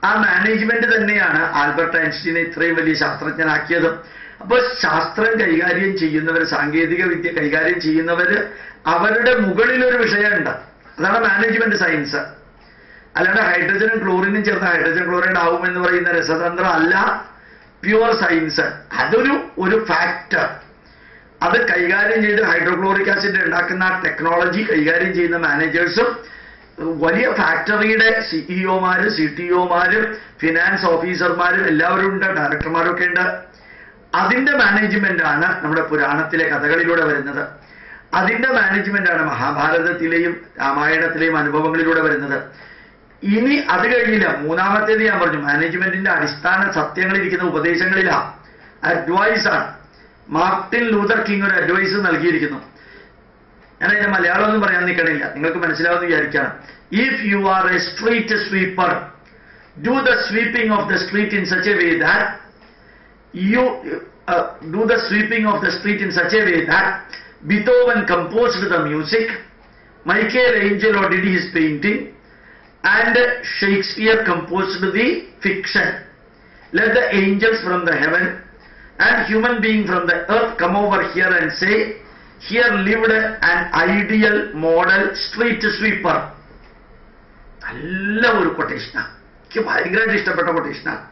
ആ മാനേജ്മെന്റ് തന്നെയാണ് ആൽബർട്ട് ഐൻസ്റ്റീനെ ഇത്രയും വലിയ ശാസ്ത്രജ്ഞനാക്കിയതും. അപ്പോൾ ശാസ്ത്രം കൈകാര്യം ചെയ്യുന്നവർ, സാങ്കേതിക വിദ്യ കൈകാര്യം ചെയ്യുന്നവർ, അവരുടെ മുകളിലൊരു വിഷയമുണ്ട്. അതാണ് മാനേജ്മെന്റ് സയൻസ്. അല്ലാണ്ട് ഹൈഡ്രജനും ക്ലോറിനും ചേർന്ന് ഹൈഡ്രജൻ ക്ലോറൈഡ് ആവും എന്ന് പറയുന്ന രസതന്ത്രം അല്ല പ്യുവർ സയൻസ്. അതൊരു ഫാക്ടർ. അത് കൈകാര്യം ചെയ്ത് ഹൈഡ്രോക്ലോറിക് ആസിഡ് ഉണ്ടാക്കുന്ന ടെക്നോളജി കൈകാര്യം ചെയ്യുന്ന മാനേജേഴ്സും, വലിയ ഫാക്ടറിയുടെ സിഇഒമാരും CTOമാരും ഫിനാൻസ് ഓഫീസർമാരും എല്ലാവരും ഉണ്ട്, ഡയറക്ടർമാരൊക്കെ ഉണ്ട്. അതിന്റെ മാനേജ്മെന്റാണ് നമ്മുടെ പുരാണത്തിലെ കഥകളിലൂടെ വരുന്നത്. അതിന്റെ മാനേജ്മെന്റാണ് മഹാഭാരതത്തിലെയും രാമായണത്തിലെയും അനുഭവങ്ങളിലൂടെ വരുന്നത്. ഇനി അത് കഴിഞ്ഞില്ല. മൂന്നാമത്തേത് ഞാൻ പറഞ്ഞു, മാനേജ്മെന്റിന്റെ അടിസ്ഥാന സത്യങ്ങളിരിക്കുന്ന ഉപദേശങ്ങളിലാണ്, അഡ്വൈസാണ്. മാർട്ടിൻ ലൂതർ കിങ് ഒരു അഡ്വൈസ് നൽകിയിരിക്കുന്നു. ഞാൻ അതിന്റെ മലയാളം ഒന്നും പറയാൻ നിൽക്കണില്ല, നിങ്ങൾക്ക് മനസ്സിലാവുമെന്ന് വിചാരിക്കണം. If you are A street sweeper, do the sweeping of the street in such a way that Beethoven composed the music, Michelangelo did his painting, and Shakespeare composed the fiction. Let the angels from the heaven and human being from the earth come over here and say, here lived an ideal model street sweeper. നല്ല ഒരു കൊട്ടേഷനാണ്. എനിക്ക് ഭയങ്കരമായിട്ട് ഇഷ്ടപ്പെട്ട കൊട്ടേഷനാണ്.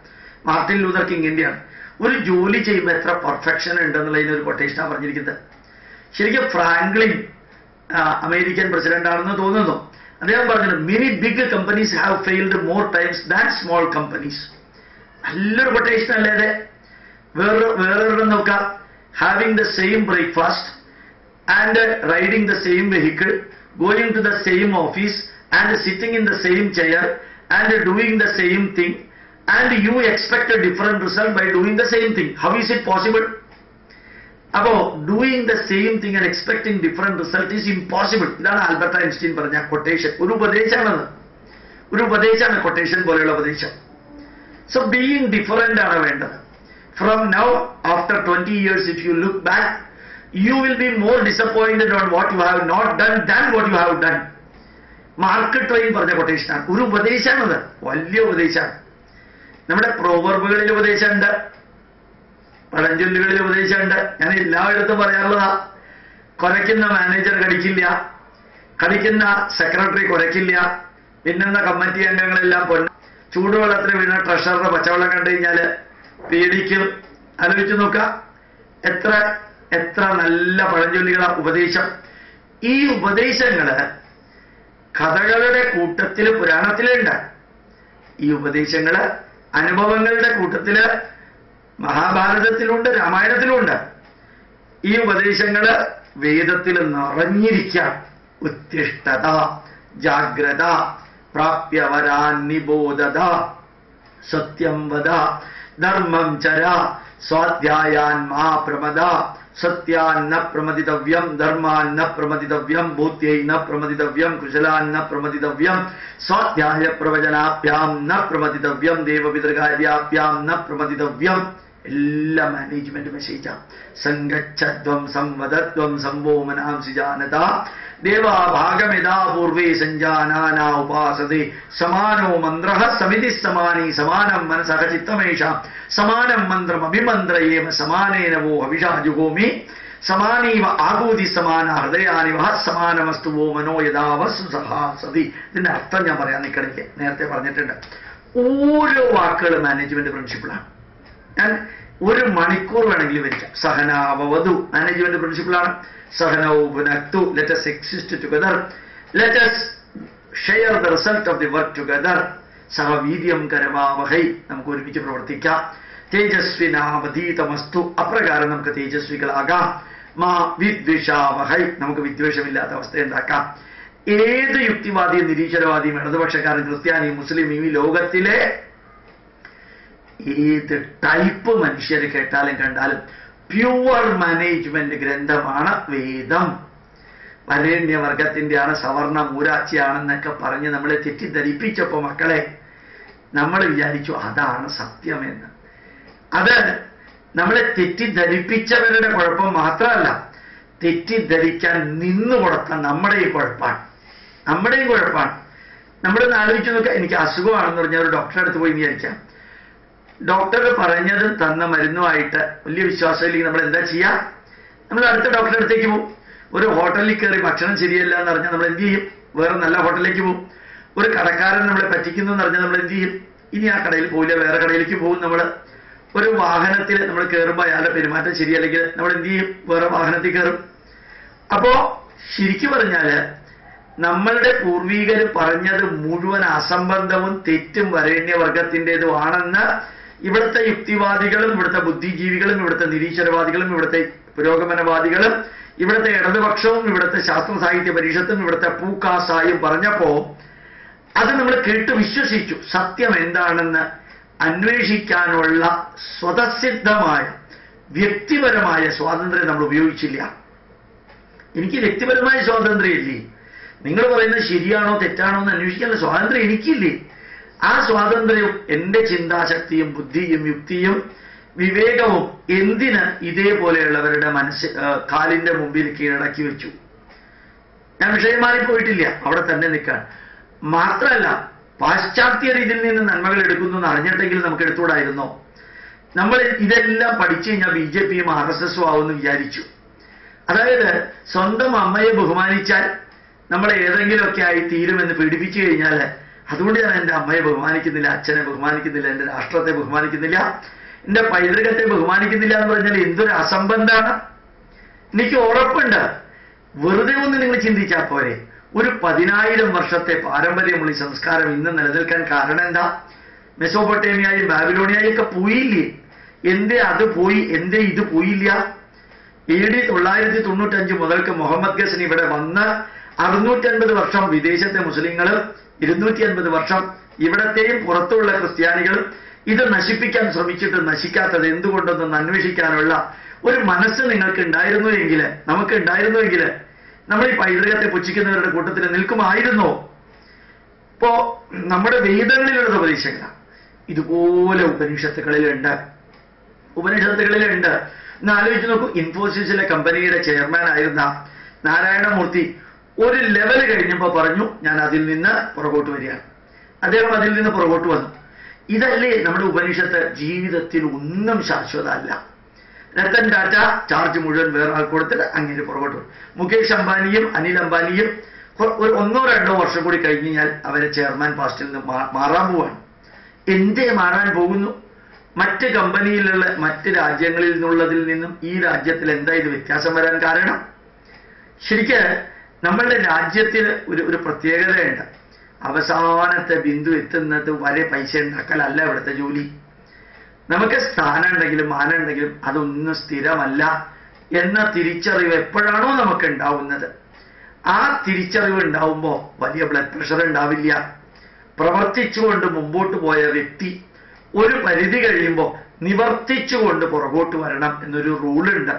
Martin Luther കിങ്ങിന്റെയാണ്. ഒരു ജോലി ചെയ്യുമ്പോൾ എത്ര perfection ഉണ്ടെന്നുള്ളതിനൊരു കൊട്ടേഷനാണ് പറഞ്ഞിരിക്കുന്നത്. ശരിക്കും ഫ്രാങ്ക്ലിൻ അമേരിക്കൻ പ്രസിഡന്റ് ആണെന്ന് തോന്നുന്നു. അദ്ദേഹം പറഞ്ഞത് many big companies have failed more times than small companies. നല്ലൊരു കൊട്ടേഷൻ അല്ലേ അത്? വേറൊരു നോക്കാം. Having the same breakfast and riding the same vehicle, going to the same office and sitting in the same chair and doing the same thing and you expect a different result by doing the same thing. How is it possible? Appo doing the same thing and expecting different result is impossible. Idana Albert Einstein paranja quotation. Oru ഉപദേശമാണ് quotation പോലെയുള്ള ഉപദേശം. So being different ആണ് വേണ്ടത്. From now, after 20 years, if you look back, you will be more disappointed on what you have not done than what you have done. Mark Twain പറഞ്ഞ quotation. ഒരു ഉപദേശമാണത്, വലിയ ഉപദേശമാണ്. നമ്മുടെ പ്രോവർബുകളിൽ ഉപദേശമുണ്ട്, പഴഞ്ചൊല്ലുകളിൽ ഉപദേശമുണ്ട്. ഞാൻ എല്ലായിടത്തും പറയാറുള്ളതാ. കുരയ്ക്കുന്ന മാനേജർ കടിക്കില്ല, കടിക്കുന്ന സെക്രട്ടറി കുരയ്ക്കില്ല, പിന്നുന്ന കമ്മിറ്റി അംഗങ്ങളെല്ലാം ചൂടുവെള്ളത്തിൽ വീണ ട്രഷററുടെ പച്ചവെള്ളം കണ്ടു കഴിഞ്ഞാൽ പേടിക്കും. ആലോചിച്ച് നോക്കുക, എത്ര എത്ര നല്ല പഴഞ്ചൊല്ലികളാ ഉപദേശം. ഈ ഉപദേശങ്ങള് കഥകളുടെ കൂട്ടത്തിൽ പുരാണത്തിലുണ്ട്. ഈ ഉപദേശങ്ങള് അനുഭവങ്ങളുടെ കൂട്ടത്തില് മഹാഭാരതത്തിലുണ്ട്, രാമായണത്തിലുണ്ട്. ഈ ഉപദേശങ്ങള് വേദത്തിൽ നിറഞ്ഞിരിക്കാം. ഉത്തിഷ്ഠത, ജാഗ്രത, പ്രാപ്യവരാൻ നിബോധത, സത്യം വദ, ധർമ്മം ചര, സ്വാധ്യായാൻ മാ പ്രമദ, സത്യാന്ന പ്രമദിതവ്യം ധർമാന്ന പ്രമദിതവ്യം ബോധ്യൈന പ്രമദിതവ്യം കുശലാന്ന പ്രമദിതവ്യം സ്വാധ്യായ പ്രവചനാഭ്യാം ന പ്രമദിതവ്യം ദേവപിതൃകാര്യാഭ്യാം ന പ്രമദിതവ്യം. എല്ലാ മാനേജ്മെന്റ് മെസ്സേജാണ്. സംഗച്ഛധ്വം സംവദത്വം സംവോമനാംസി ജാനത ദേവാഭാഗമിതാ പൂർവേ സഞ്ജാനാന ഉപാസതേ സമാനോ മന്ത്രഃ സമിതി സമാനീ സമാനം മനസഃ ചിത്തമേഷാം സമാനം മന്ത്രം അഭിമന്ത്രയേവ സമാനേന വോ ഹവിഷാ ജുഹോമി സമാനീവ ആകൂതി സമാന ഹൃദയാനിവ സമാനമസ്തു വോ മനോ യഥാവസ്തു സഹാസതി. ഇതിന്റെ അർത്ഥം ഞാൻ പറയാൻ നിൽക്കണില്ല, നേരത്തെ പറഞ്ഞിട്ടുണ്ട്. ഓരോ വാക്കുകൾ മാനേജ്മെന്റ് പ്രിൻസിപ്പിളാണ്. ഞാൻ 1 മണിക്കൂർ വേണമെങ്കിൽ വരിക്കാം. സഹനാവവതു മാനേജ്മെന്റ് പ്രിൻസിപ്പിളാണ്. സഹനൗ ഭുനക്തു, let us exist together, let us share the result of the work together. സഹവീര്യം കരമാവഹൈ, നമുക്ക് ഒരുമിച്ച് പ്രവർത്തിക്കാം. തേജസ്വിനാവധീതമസ്തു, അപ്രകാരം നമുക്ക് തേജസ്വികളാകാം. മാ വിദ്വേഷാവഹൈ, നമുക്ക് വിദ്വേഷമില്ലാത്ത അവസ്ഥ ഉണ്ടാക്കാം. ഏത് യുക്തിവാദിയും നിരീശ്വരവാദിയും ഇടതുപക്ഷക്കാരൻ ക്രിസ്ത്യാനിയും മുസ്ലിം ഈ ലോകത്തിലെ ഏത് ടൈപ്പ് മനുഷ്യരെ കേട്ടാലും കണ്ടാലും പ്യുവർ മാനേജ്മെന്റ് ഗ്രന്ഥമാണ് വേദം. വരേണ്യവർഗത്തിന്റെയാണ്, സവർണ മൂരാച്ചിയാണെന്നൊക്കെ പറഞ്ഞ് നമ്മളെ തെറ്റിദ്ധരിപ്പിച്ചപ്പോ മക്കളെ നമ്മൾ വിചാരിച്ചു അതാണ് സത്യമെന്ന്. അത് നമ്മളെ തെറ്റിദ്ധരിപ്പിച്ചവരുടെ കുഴപ്പം മാത്രമല്ല, തെറ്റിദ്ധരിക്കാൻ നിന്നു കൊടുക്കാൻ നമ്മുടെയും കുഴപ്പമാണ്. നമ്മളൊന്ന് ആലോചിച്ച് നോക്കുക. എനിക്ക് അസുഖമാണെന്ന് പറഞ്ഞാൽ ഒരു ഡോക്ടറെ അടുത്ത് പോയി വിചാരിക്കാം. ഡോക്ടർ പറഞ്ഞതും തന്ന മരുന്നുമായിട്ട് വലിയ വിശ്വാസമില്ലെങ്കിൽ നമ്മൾ എന്താ ചെയ്യുക? നമ്മൾ അടുത്ത ഡോക്ടറെ അടുത്തേക്ക് പോകും. ഒരു ഹോട്ടലിൽ കയറി ഭക്ഷണം ശരിയല്ല എന്ന് പറഞ്ഞാൽ നമ്മൾ എന്ത് ചെയ്യും? വേറെ നല്ല ഹോട്ടലിലേക്ക് പോകും. ഒരു കടക്കാരൻ നമ്മളെ പറ്റിക്കുന്നു എന്ന് പറഞ്ഞാൽ നമ്മൾ എന്ത് ചെയ്യും? ഇനി ആ കടയിൽ പോയില്ല, വേറെ കടയിലേക്ക് പോകും. നമ്മൾ ഒരു വാഹനത്തിൽ നമ്മൾ കയറുമ്പോൾ അയാളുടെ പെരുമാറ്റം ശരിയല്ലെങ്കിൽ നമ്മൾ എന്ത് ചെയ്യും? വേറെ വാഹനത്തിൽ കയറും. അപ്പോ ശരിക്കും പറഞ്ഞാല് നമ്മളുടെ പൂർവീകർ പറഞ്ഞത് മുഴുവൻ അസംബന്ധവും തെറ്റും വരേണ്യവർഗത്തിൻ്റെതുമാണെന്ന് ഇവിടുത്തെ യുക്തിവാദികളും ഇവിടുത്തെ ബുദ്ധിജീവികളും ഇവിടുത്തെ നിരീശ്വരവാദികളും ഇവിടുത്തെ പുരോഗമനവാദികളും ഇവിടുത്തെ ഇടതുപക്ഷവും ഇവിടുത്തെ ശാസ്ത്ര സാഹിത്യ പരിഷത്തും ഇവിടുത്തെ പൂക്കാസായും പറഞ്ഞപ്പോ അത് നമ്മൾ കേട്ട് വിശ്വസിച്ചു. സത്യം എന്താണെന്ന് അന്വേഷിക്കാനുള്ള സ്വതസിദ്ധമായ വ്യക്തിപരമായ സ്വാതന്ത്ര്യം നമ്മൾ ഉപയോഗിച്ചില്ല. എനിക്ക് വ്യക്തിപരമായ സ്വാതന്ത്ര്യം ഇല്ലേ? നിങ്ങൾ പറയുന്നത് ശരിയാണോ തെറ്റാണോ എന്ന് അന്വേഷിക്കാനുള്ള സ്വാതന്ത്ര്യം എനിക്കില്ലേ? ആ സ്വാതന്ത്ര്യവും എന്റെ ചിന്താശക്തിയും ബുദ്ധിയും യുക്തിയും വിവേകവും എന്തിന് ഇതേപോലെയുള്ളവരുടെ കാലിന്റെ മുമ്പിൽ കീഴടക്കി വെച്ചു? ഞാൻ വിഷയം മാറിപ്പോയിട്ടില്ല, അവിടെ തന്നെ നിൽക്കാൻ. മാത്രമല്ല പാശ്ചാത്യർ ഇതിൽ നിന്ന് നന്മകൾ എടുക്കുന്നു എന്ന് അറിഞ്ഞിട്ടെങ്കിൽ നമുക്ക് എടുത്തുകൂടായിരുന്നോ? നമ്മൾ ഇതെല്ലാം പഠിച്ചു കഴിഞ്ഞാൽ BJPയും RSSും ആവുമെന്ന് വിചാരിച്ചു. അതായത് സ്വന്തം അമ്മയെ ബഹുമാനിച്ചാൽ നമ്മൾ ഏതെങ്കിലുമൊക്കെ ആയി തീരുമെന്ന് പീഡിപ്പിച്ചു കഴിഞ്ഞാൽ അതുകൊണ്ട് ഞാൻ എൻ്റെ അമ്മയെ ബഹുമാനിക്കുന്നില്ല, അച്ഛനെ ബഹുമാനിക്കുന്നില്ല, എൻ്റെ രാഷ്ട്രത്തെ ബഹുമാനിക്കുന്നില്ല, എൻ്റെ പൈതൃകത്തെ ബഹുമാനിക്കുന്നില്ല എന്ന് പറഞ്ഞാൽ എന്തൊരു അസംബന്ധാണ്. എനിക്ക് ഉറപ്പുണ്ട്. വെറുതെ ഒന്ന് നിങ്ങൾ ചിന്തിച്ചാൽ പോരെ, ഒരു 10,000 വർഷത്തെ പാരമ്പര്യമുള്ള ഈ സംസ്കാരം ഇന്ന് നിലനിൽക്കാൻ കാരണം എന്താ? മെസോപ്പൊട്ടേമിയയും ബാബിലോണിയയും ഒക്കെ പോയില്ലേ? എന്തേ അത് പോയി, എന്തേ ഇത് പോയില്ല? AD 995 മുതൽക്ക് മുഹമ്മദ് ഗസ്നി ഇവിടെ വന്ന് 650 വർഷം വിദേശത്തെ മുസ്ലിങ്ങളും 250 വർഷം ഇവിടത്തെയും പുറത്തുള്ള ക്രിസ്ത്യാനികളും ഇത് നശിപ്പിക്കാൻ ശ്രമിച്ചിട്ട് നശിക്കാത്തത് എന്തുകൊണ്ടെന്ന് അന്വേഷിക്കാനുള്ള ഒരു മനസ്സ് നിങ്ങൾക്ക് ഉണ്ടായിരുന്നുവെങ്കിൽ, നമുക്ക് ഉണ്ടായിരുന്നുവെങ്കിൽ നമ്മൾ ഈ പൈതൃകത്തെ പുച്ഛിക്കുന്നവരുടെ കൂട്ടത്തിൽ നിൽക്കുമായിരുന്നോ? ഇപ്പോ നമ്മുടെ വേദങ്ങളിലുള്ള ഉപദേശങ്ങളാണ്. ഇതുപോലെ ഉപനിഷത്തുകളിലുണ്ട്. എന്ന് ആലോചിച്ച് നോക്കൂ. ഇൻഫോസിസിലെ കമ്പനിയുടെ ചെയർമാൻ ആയിരുന്ന നാരായണമൂർത്തി ഒരു ലെവൽ കഴിഞ്ഞപ്പോൾ പറഞ്ഞു ഞാൻ അതിൽ നിന്ന് പുറകോട്ട് വരികയാണ്. അദ്ദേഹം അതിൽ നിന്ന് പുറകോട്ട് വന്നു. ഇതല്ലേ നമ്മുടെ ഉപനിഷത്ത്? ജീവിതത്തിൽ ഒന്നും ശാശ്വതമല്ല. രത്തൻ ടാറ്റ ചാർജ് മുഴുവൻ വേറെ ആൾ കൊടുത്തിട്ട് അങ്ങനെ പുറകോട്ട് വരും. മുകേഷ് അംബാനിയും അനിൽ അംബാനിയും ഒരു 1-2 വർഷം കൂടി കഴിഞ്ഞാൽ അവരെ ചെയർമാൻ പോസ്റ്റിൽ നിന്ന് മാറാൻ പോവാണ്. എന്തേ മാറാൻ പോകുന്നു? മറ്റ് കമ്പനിയിലുള്ള മറ്റ് രാജ്യങ്ങളിൽ നിന്നുള്ളതിൽ നിന്നും ഈ രാജ്യത്തിൽ എന്താ ഇത് വ്യത്യാസം വരാൻ കാരണം? ശരിക്ക് നമ്മളുടെ രാജ്യത്തിന് ഒരു പ്രത്യേകതയുണ്ട്. അവസാനത്തെ ബിന്ദു എത്തുന്നത് വരെ പൈസ ഉണ്ടാക്കലല്ല ഇവിടുത്തെ ജോലി. നമുക്ക് സ്ഥാനം ഉണ്ടെങ്കിലും മാനം ഉണ്ടെങ്കിലും അതൊന്നും സ്ഥിരമല്ല എന്ന തിരിച്ചറിവ് എപ്പോഴാണോ നമുക്ക് ഉണ്ടാവുന്നത്, ആ തിരിച്ചറിവ് ഉണ്ടാവുമ്പോൾ വലിയ ബ്ലഡ് പ്രഷർ ഉണ്ടാവില്ല. പ്രവർത്തിച്ചുകൊണ്ട് മുമ്പോട്ട് പോയ വ്യക്തി ഒരു പരിധി കഴിയുമ്പോൾ നിവർത്തിച്ചുകൊണ്ട് പുറകോട്ട് വരണം എന്നൊരു റൂളുണ്ട്.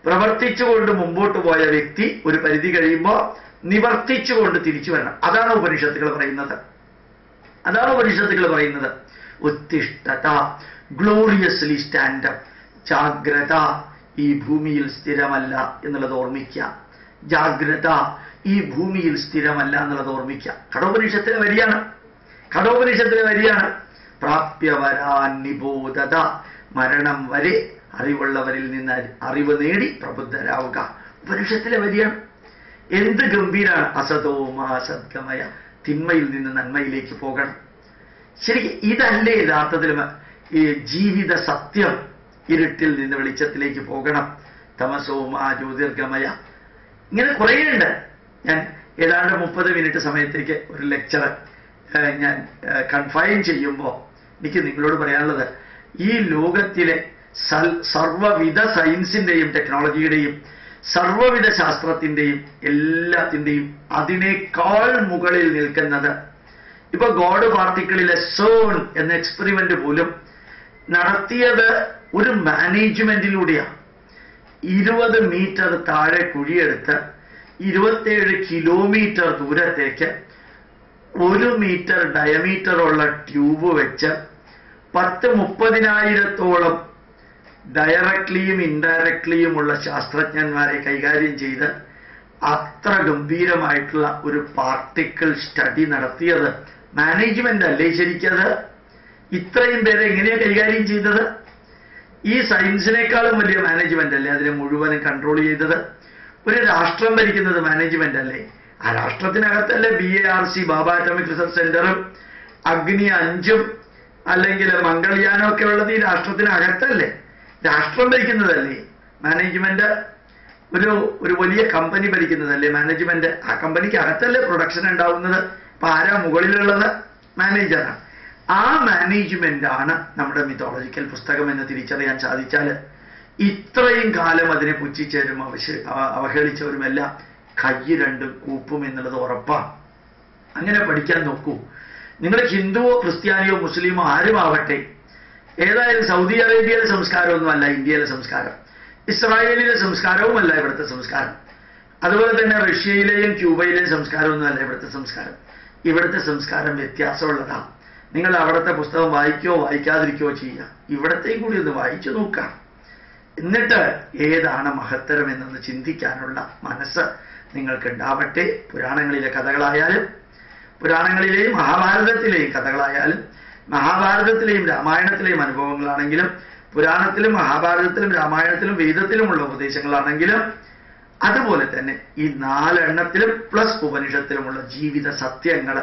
പ്രവർത്തിച്ചുകൊണ്ട് മുമ്പോട്ട് പോയ വ്യക്തി ഒരു പരിധി കഴിയുമ്പോൾ നിവർത്തിച്ചുകൊണ്ട് തിരിച്ചു വരണം. അതാണ് ഉപനിഷത്തുകൾ പറയുന്നത്. ഉത്തിഷ്ഠത, ഗ്ലോറിയസ്ലി സ്റ്റാൻഡപ്പ്. ജാഗ്രത, ഈ ഭൂമിയിൽ സ്ഥിരമല്ല എന്നുള്ളത് ഓർമ്മിക്കുക. ജാഗ്രത, ഈ ഭൂമിയിൽ സ്ഥിരമല്ല എന്നുള്ളത് ഓർമ്മിക്കുക. കഠോപനിഷത്തിലെ വരിയാണ്. പ്രാപ്യവരാൻ നിബോധത, മരണം വരെ അറിവുള്ളവരിൽ നിന്ന് അറിവ് നേടി പ്രബുദ്ധരാവുക. ഉപനിഷത്തിലെ വരിയാണ്. എന്ത് ഗംഭീരാണ്. അസതോമാ സദ്ഗമയ, തിന്മയിൽ നിന്ന് നന്മയിലേക്ക് പോകണം. ശരിക്കും ഇതല്ലേ യഥാർത്ഥത്തിൽ ഈ ജീവിത സത്യം? ഇരുട്ടിൽ നിന്ന് വെളിച്ചത്തിലേക്ക് പോകണം. തമസോമാ ജ്യോതിർഗമയ, ഇങ്ങനെ കുറേയുണ്ട്. ഞാൻ ഏതാണ്ട് 30 മിനിറ്റ് സമയത്തേക്ക് ഒരു ലെക്ചർ ഞാൻ കൺഫൈൻ ചെയ്യുമ്പോൾ എനിക്ക് നിങ്ങളോട് പറയാനുള്ളത്, ഈ ലോകത്തിലെ സർവ്വവിധ സയൻസിന്റെയും ടെക്നോളജിയുടെയും സർവ്വവിധ ശാസ്ത്രത്തിന്റെയും എല്ലാത്തിന്റെയും അതിനേക്കാൾ മുകളിൽ നിൽക്കുന്നത്, ഇപ്പൊ ഗോഡ് പാർട്ടിക്കിളിലെ സോൺ എന്ന എക്സ്പെരിമെന്റ് പോലും നടത്തിയത് ഒരു മാനേജ്മെന്റിലൂടെയാണ്. 20 മീറ്റർ താഴെ കുഴിയെടുത്ത് 27 കിലോമീറ്റർ ദൂരത്തേക്ക് 1 മീറ്റർ ഡയമീറ്ററുള്ള ട്യൂബ് വെച്ച് 10-30,000-ഓളം ഡയറക്ട്ലിയും ഇൻഡയറക്ട്ലിയുമുള്ള ശാസ്ത്രജ്ഞന്മാരെ കൈകാര്യം ചെയ്ത് അത്ര ഗംഭീരമായിട്ടുള്ള ഒരു പാർട്ടിക്കിൾ സ്റ്റഡി നടത്തിയത് മാനേജ്മെന്റ് അല്ലേ ശരിക്കത്? ഇത്രയും പേരെ എങ്ങനെയാണ് കൈകാര്യം ചെയ്തത്? ഈ സയൻസിനേക്കാളും വലിയ മാനേജ്മെന്റ് അല്ലേ അതിനെ മുഴുവനും കൺട്രോൾ ചെയ്തത്? ഒരു രാഷ്ട്രം ഭരിക്കുന്നത് മാനേജ്മെന്റ് അല്ലേ? ആ രാഷ്ട്രത്തിനകത്തല്ലേ BARC, ബാബ അറ്റോമിക് റിസർച്ച് സെന്ററും അഗ്നി 5ഉം അല്ലെങ്കിൽ മംഗൾയാനും ഒക്കെ ഉള്ളത്? ഈ രാഷ്ട്രത്തിനകത്തല്ലേ? രാഷ്ട്രം ഭരിക്കുന്നതല്ലേ മാനേജ്മെന്റ്? ഒരു വലിയ കമ്പനി ഭരിക്കുന്നതല്ലേ മാനേജ്മെന്റ്? ആ കമ്പനിക്ക് അകത്തല്ലേ പ്രൊഡക്ഷൻ ഉണ്ടാവുന്നത്? അപ്പൊ ആരാ മുകളിലുള്ളത്? മാനേജറാണ്. ആ മാനേജ്മെന്റ് ആണ് നമ്മുടെ മിത്തോളജിക്കൽ പുസ്തകം എന്ന് തിരിച്ചറിയാൻ സാധിച്ചാൽ ഇത്രയും കാലം അതിനെ പുച്ഛിച്ചവരും അവഹേളിച്ചവരുമെല്ലാം കൈ രണ്ടും കൂപ്പും എന്നുള്ളത് ഉറപ്പാണ്. അങ്ങനെ പഠിക്കാൻ നോക്കൂ. നിങ്ങൾ ഹിന്ദുവോ ക്രിസ്ത്യാനിയോ മുസ്ലിമോ ആരുമാവട്ടെ, ഏതായാലും സൗദി അറേബ്യയിലെ സംസ്കാരമൊന്നുമല്ല ഇന്ത്യയിലെ സംസ്കാരം, ഇസ്രായേലിലെ സംസ്കാരവുമല്ല ഇവിടുത്തെ സംസ്കാരം, അതുപോലെ തന്നെ റഷ്യയിലെയും ക്യൂബയിലെയും സംസ്കാരമൊന്നുമല്ല ഇവിടുത്തെ സംസ്കാരം. ഇവിടുത്തെ സംസ്കാരം വ്യത്യാസമുള്ളതാണ്. നിങ്ങൾ അവിടുത്തെ പുസ്തകം വായിക്കുകയോ വായിക്കാതിരിക്കുകയോ ചെയ്യുക, ഇവിടത്തെയും കൂടി ഒന്ന് വായിച്ചു നോക്കാം. എന്നിട്ട് ഏതാണ് മഹത്തരം എന്നൊന്ന് ചിന്തിക്കാനുള്ള മനസ്സ് നിങ്ങൾക്ക് ഉണ്ടാവട്ടെ. പുരാണങ്ങളിലെ കഥകളായാലും പുരാണങ്ങളിലെയും മഹാഭാരതത്തിലെയും കഥകളായാലും മഹാഭാരതത്തിലെയും രാമായണത്തിലെയും അനുഭവങ്ങളാണെങ്കിലും പുരാണത്തിലും മഹാഭാരതത്തിലും രാമായണത്തിലും വേദത്തിലുമുള്ള ഉപദേശങ്ങളാണെങ്കിലും അതുപോലെ തന്നെ ഈ 4 എണ്ണത്തിലും പ്ലസ് ഉപനിഷത്തിലുമുള്ള ജീവിത സത്യങ്ങൾ,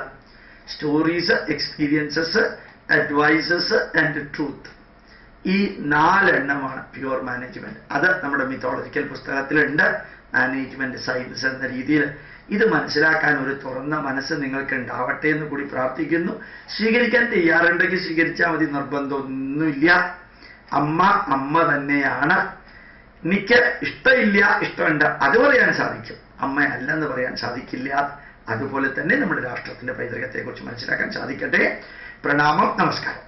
stories, experiences, advices and truth, ഈ 4 എണ്ണമാണ് പ്യുവർ മാനേജ്മെന്റ്. അത് നമ്മുടെ മിത്തോളജിക്കൽ പുസ്തകത്തിലുണ്ട്. മാനേജ്മെന്റ് സയൻസ് എന്ന രീതിയിൽ ഇത് മനസ്സിലാക്കാൻ ഒരു തുറന്ന മനസ്സ് നിങ്ങൾക്ക് ഉണ്ടാവട്ടെ എന്ന് കൂടി പ്രാർത്ഥിക്കുന്നു. സ്വീകരിക്കാൻ തയ്യാറുണ്ടെങ്കിൽ സ്വീകരിച്ചാൽ മതി, നിർബന്ധമൊന്നുമില്ല. അമ്മ തന്നെയാണ്. എനിക്ക് ഇഷ്ടമില്ല, ഇഷ്ടമുണ്ട് അത് പറയാൻ സാധിക്കും, അമ്മയല്ലെന്ന് പറയാൻ സാധിക്കില്ല. അതുപോലെ തന്നെ നമ്മുടെ രാഷ്ട്രത്തിന്റെ പൈതൃകത്തെക്കുറിച്ച് മനസ്സിലാക്കാൻ സാധിക്കട്ടെ. പ്രണാമം, നമസ്കാരം.